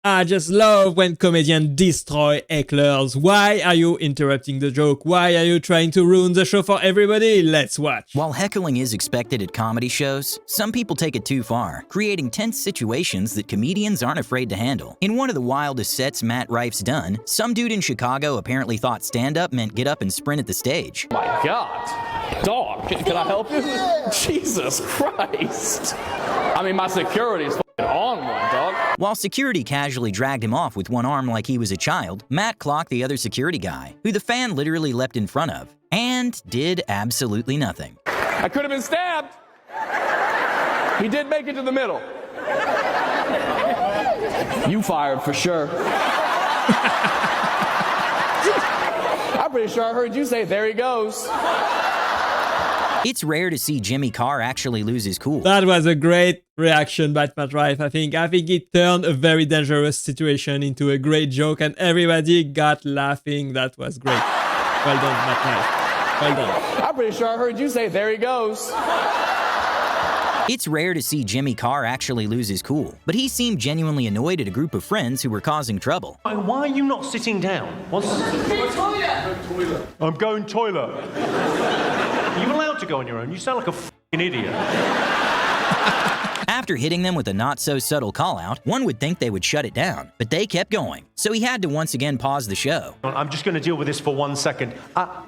I just love when comedians destroy hecklers. Why are you interrupting the joke? Why are you trying to ruin the show for everybody? Let's watch. While heckling is expected at comedy shows, some people take it too far, creating tense situations that comedians aren't afraid to handle. In one of the wildest sets Matt Rife's done, some dude in Chicago apparently thought stand-up meant get up and sprint at the stage. My God. Dog, can I help you? Jesus Christ. I mean, my security's on one, dog. While security casually dragged him off with one arm like he was a child, Matt clocked the other security guy, who the fan literally leapt in front of, and did absolutely nothing. I could have been stabbed. He did make it to the middle. You fired for sure. I'm pretty sure I heard you say, there he goes. It's rare to see Jimmy Carr actually lose his cool. That was a great reaction by Matt Rife. I think it turned a very dangerous situation into a great joke and everybody got laughing. That was great. Well done, Matt Rife. Well done. I'm pretty sure I heard you say, there he goes. It's rare to see Jimmy Carr actually lose his cool, but he seemed genuinely annoyed at a group of friends who were causing trouble. Why are you not sitting down? What's... Toilet. I'm going toilet. Are you allowed to go on your own? You sound like a f***ing idiot. After hitting them with a not-so-subtle call-out, one would think they would shut it down, but they kept going, so he had to once again pause the show. I'm just going to deal with this for 1 second.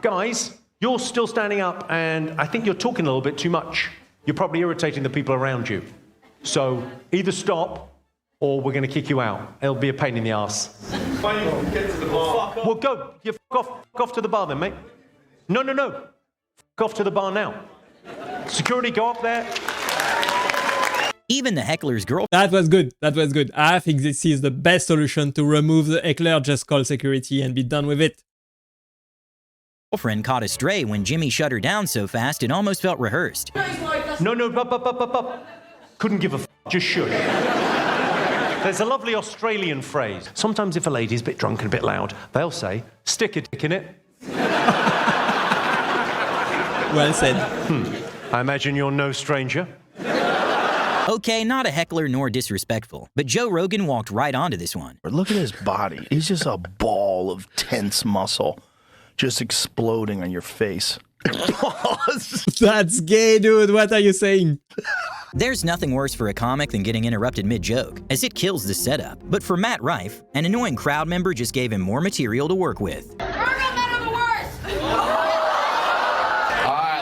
Guys, you're still standing up, and I think you're talking a little bit too much. You're probably irritating the people around you. So either stop, or we're going to kick you out. It'll be a pain in the ass. Get to the bar. Well, go. You f*** off to the bar then, mate. No. F*** off to the bar now. Security, go up there. Even the heckler's girl... That was good. That was good. I think this is the best solution to remove the heckler. Just call security and be done with it. Girlfriend caught a stray when Jimmy shut her down so fast it almost felt rehearsed. No, up. Couldn't give a f***, just should. There's a lovely Australian phrase. Sometimes if a lady's a bit drunk and a bit loud, they'll say, stick a dick in it. Well said. I imagine you're no stranger. Okay, not a heckler nor disrespectful, but Joe Rogan walked right onto this one. Look at his body. He's just a ball of tense muscle just exploding on your face. That's gay, dude. What are you saying? There's nothing worse for a comic than getting interrupted mid-joke, as it kills the setup. But for Matt Rife, an annoying crowd member just gave him more material to work with.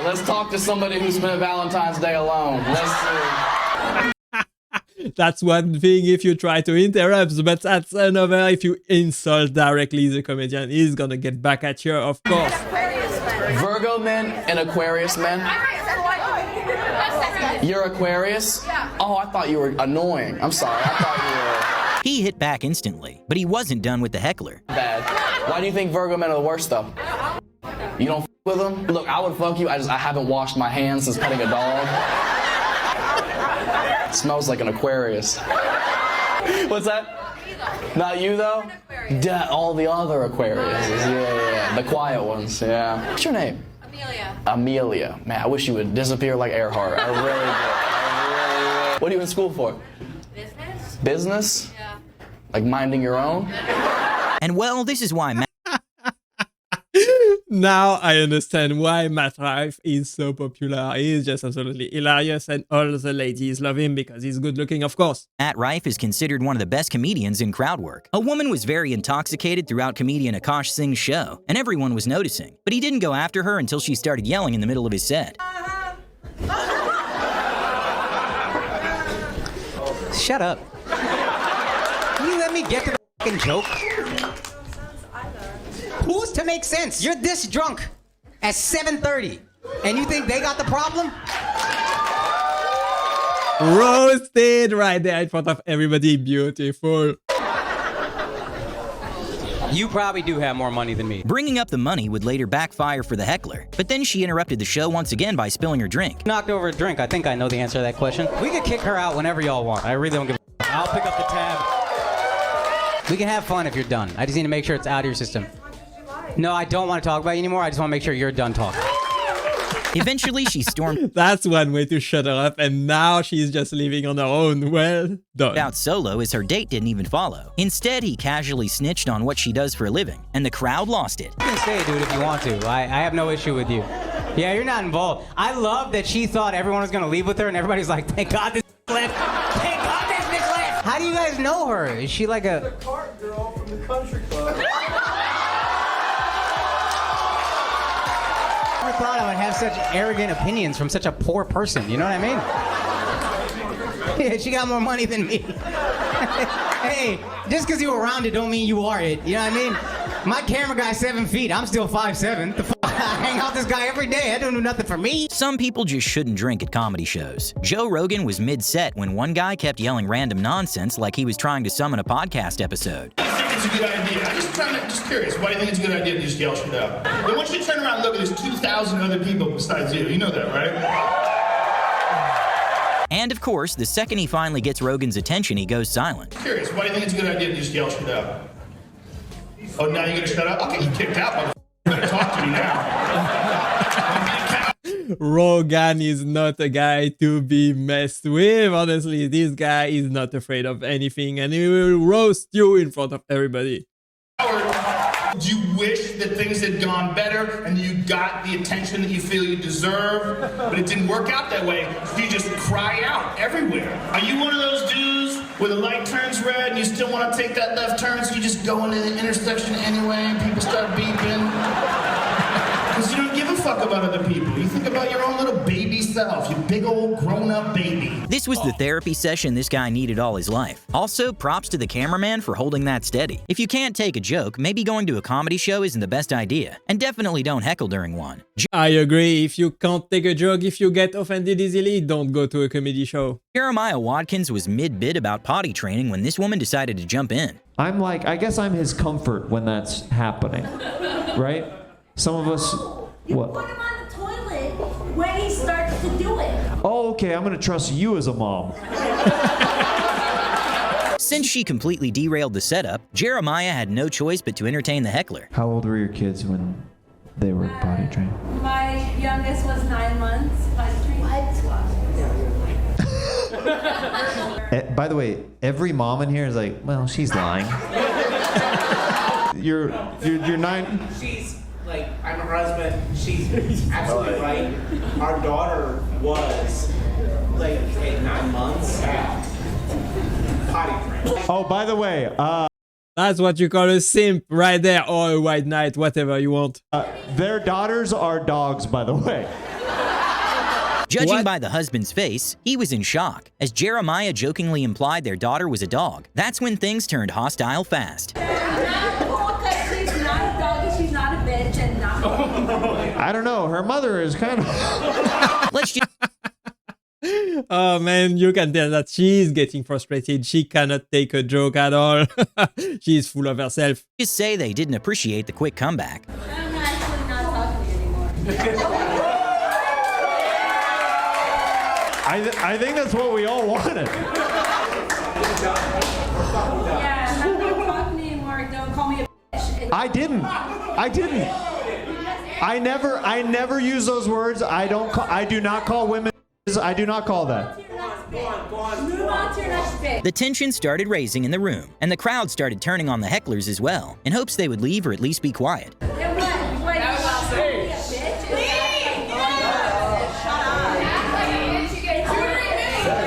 Let's talk to somebody who spent Valentine's Day alone. Let's see. That's one thing if you try to interrupt, but that's another if you insult directly the comedian. He's gonna get back at you, of course. Virgo men and Aquarius men. You're Aquarius? Oh, I thought you were annoying. I'm sorry. I thought He hit back instantly, but he wasn't done with the heckler. you were bad. Why do you think Virgo men are the worst, though? You don't f with them? Look, I would fuck you. I haven't washed my hands since petting a dog. It smells like an Aquarius. What's that? Not you, though? All the other Aquariuses. Yeah. The quiet ones, yeah. What's your name? Amelia. Man, I wish you would disappear like Earhart. I really do. What are you in school for? Business. Business? Yeah. Like minding your own? And well, this is why Matt... Now I understand why Matt Rife is so popular. He's just absolutely hilarious and all the ladies love him because he's good looking, of course. Matt Rife is considered one of the best comedians in crowd work. A woman was very intoxicated throughout comedian Akash Singh's show, and everyone was noticing. But he didn't go after her until she started yelling in the middle of his set. Shut up. Can you let me get to the fucking joke? Who's to make sense? You're this drunk at 7:30, and you think they got the problem? Roasted right there in front of everybody. Beautiful. You probably do have more money than me. Bringing up the money would later backfire for the heckler, but then she interrupted the show once again by spilling her drink. Knocked over a drink. I think I know the answer to that question. We can kick her out whenever y'all want. I really don't give a f***. I'll pick up the tab. We can have fun if you're done. I just need to make sure it's out of your system. No, I don't want to talk about you anymore. I just want to make sure you're done talking. Eventually, she stormed That's one way to shut her up, and now she's just living on her own. Well done. out solo as her date didn't even follow. Instead, he casually snitched on what she does for a living, and the crowd lost it. You can stay, dude, if you want to. I have no issue with you. Yeah, you're not involved. I love that she thought everyone was gonna leave with her, and everybody's like, thank God this left. Thank God this bitch left. How do you guys know her? Is she like a... The Carr girl from the country club. I never thought I would have such arrogant opinions from such a poor person, you know what I mean? Yeah, she got more money than me. Hey, just because you around it don't mean you are it, you know what I mean? My camera guy's 7 feet, I'm still 5'7". The I hang out with this guy every day, that don't do nothing for me. Some people just shouldn't drink at comedy shows. Joe Rogan was mid-set when one guy kept yelling random nonsense like he was trying to summon a podcast episode. I think it's a good idea. I'm just curious. Why do you think it's a good idea to just yell shit out? Then once you turn around and look, there's 2,000 other people besides you. You know that, right? And of course, the second he finally gets Rogan's attention, he goes silent. Curious. Why do you think it's a good idea to just yell shit out? Oh, now you're gonna shut up? I'll get you kicked out, motherfucker. You better talk to me now. Rogan is not a guy to be messed with. Honestly, this guy is not afraid of anything, and he will roast you in front of everybody. Do you wish that things had gone better and you got the attention that you feel you deserve, but it didn't work out that way? So you just cry out everywhere. Are you one of those dudes where the light turns red and you still want to take that left turn, so you just go into the intersection anyway and people start beeping? Because you don't give a fuck about other people. You think about your own little baby self, you big old grown-up baby. This was the therapy session this guy needed all his life. Also, props to the cameraman for holding that steady. If you can't take a joke, maybe going to a comedy show isn't the best idea. And definitely don't heckle during one. I agree. If you can't take a joke, if you get offended easily, don't go to a comedy show. Jeremiah Watkins was mid-bid about potty training when this woman decided to jump in. I'm like, I guess I'm his comfort when that's happening, right? Some of us, what? Put him on the toilet when he starts to do it. Oh, okay, I'm gonna trust you as a mom. Since she completely derailed the setup, Jeremiah had no choice but to entertain the heckler. How old were your kids when they were potty trained? My youngest was 9 months. By the way, every mom in here is like, well, she's lying. You're 9. She's like, I'm her husband. She's absolutely right. Our daughter was like 9 months. Potty trained. Oh, by the way, That's what you call a simp right there, or a white knight, whatever you want. their daughters are dogs, by the way. Judging by the husband's face, he was in shock, as Jeremiah jokingly implied their daughter was a dog. That's when things turned hostile fast. She's not a dog, she's not a bitch, and not. I don't know, her mother is kind of... Let's just Oh man, you can tell that she's getting frustrated. She cannot take a joke at all. She's full of herself. say they didn't appreciate the quick comeback. I'm actually not talking to you anymore. I think that's what we all wanted. Yeah, I'm not talking to you anymore. Don't call me a bitch. I didn't. I never use those words. I do not call women. I do not call that. Move on to your next bitch. The tension started raising in the room, and the crowd started turning on the hecklers as well, in hopes they would leave or at least be quiet. And what? Wait, you want to be a bitch?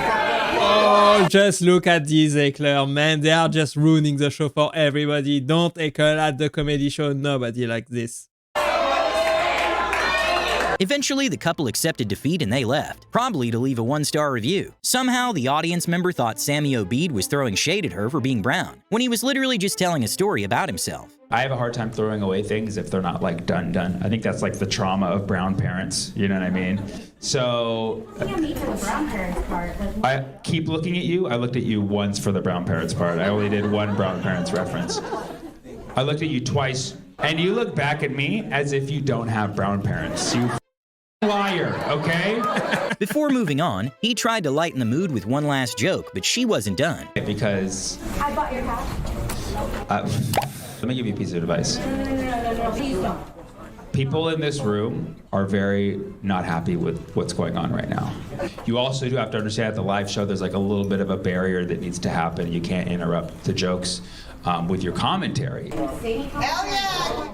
Oh, just look at these hecklers, man. They are just ruining the show for everybody. Don't heckle at the comedy show. Nobody like this. Eventually, the couple accepted defeat and they left, probably to leave a 1-star review. Somehow, the audience member thought Sammy Obeid was throwing shade at her for being brown, when he was literally just telling a story about himself. I have a hard time throwing away things if they're not like done. I think that's like the trauma of brown parents, you know what I mean? So You can't meet for the brown parents part. I keep looking at you. I looked at you once for the brown parents part. I only did one brown parents reference. I looked at you twice, and you look back at me as if you don't have brown parents. You liar, okay? Before moving on, he tried to lighten the mood with one last joke, but she wasn't done. Because I bought your hat. let me give you a piece of advice. No, please don't. people in this room are very not happy with what's going on right now. You also do have to understand at the live show, there's like a little bit of a barrier that needs to happen. You can't interrupt the jokes with your commentary. Hell yeah!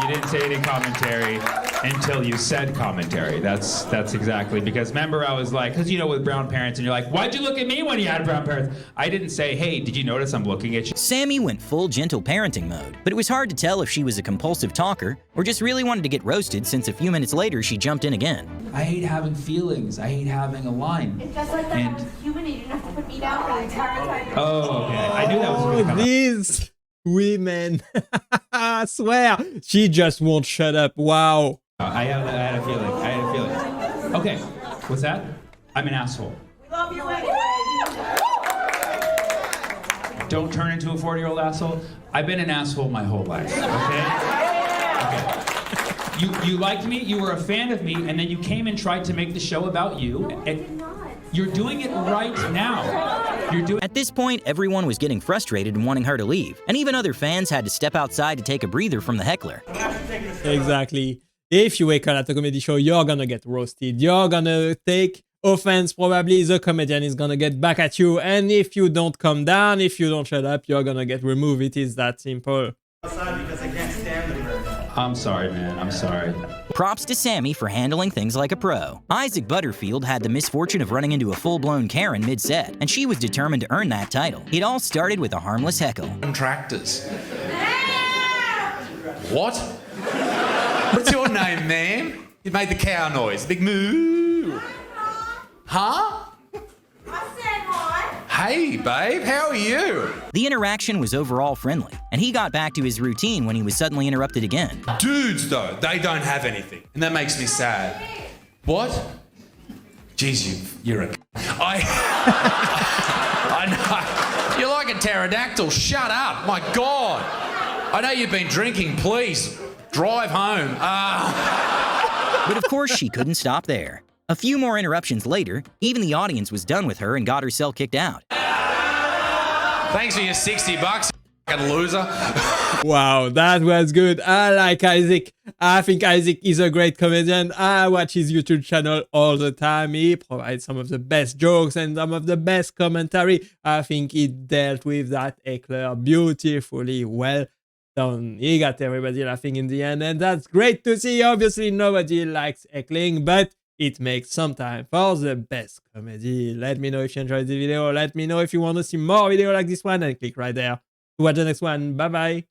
You didn't say any commentary until you said commentary. That's exactly, because remember I was like, because you know with brown parents and you're like, why'd you look at me when you had brown parents? I didn't say, hey, did you notice I'm looking at you? Sammy went full gentle parenting mode, but it was hard to tell if she was a compulsive talker or just really wanted to get roasted since a few minutes later she jumped in again. I hate having feelings. I hate having a line. It's just like that. I'm human and you don't have to put me down for the entire time. Oh, okay. I knew that was going to come up. These women. I swear. She just won't shut up. Wow. I had a feeling. Okay, what's that? I'm an asshole. We love you anyway. Don't turn into a 40-year-old asshole. I've been an asshole my whole life, okay? You liked me, you were a fan of me, and then you came and tried to make the show about you. And you're doing it right now. At this point, everyone was getting frustrated and wanting her to leave, and even other fans had to step outside to take a breather from the heckler. Exactly. If you wake up at a comedy show, you're gonna get roasted. You're gonna take offense. Probably the comedian is gonna get back at you. And if you don't come down, if you don't shut up, you're gonna get removed. It is that simple. I'm sorry, man. I'm sorry. Props to Sammy for handling things like a pro. Isaac Butterfield had the misfortune of running into a full-blown Karen mid-set, and she was determined to earn that title. It all started with a harmless heckle. Contractors. What? What's your name, ma'am? You made the cow noise. Big moo. Huh? I said hi. Hey, babe. How are you? The interaction was overall friendly, and he got back to his routine when he was suddenly interrupted again. Dudes, though, they don't have anything. And that makes me sad. What? Jeez, you're a... I know. You're like a pterodactyl. Shut up. My God. I know you've been drinking. Please, drive home. But of course, she couldn't stop there. A few more interruptions later, even the audience was done with her and got herself kicked out. Thanks for your $60, you fucking loser. Wow, that was good. I like Isaac. I think Isaac is a great comedian. I watch his YouTube channel all the time. He provides some of the best jokes and some of the best commentary. I think he dealt with that heckler beautifully well done. He got everybody laughing in the end, and that's great to see. Obviously, nobody likes heckling, but it makes some time for the best comedy. Let me know if you enjoyed the video. Let me know if you want to see more videos like this one, and click right there to watch the next one. Bye bye.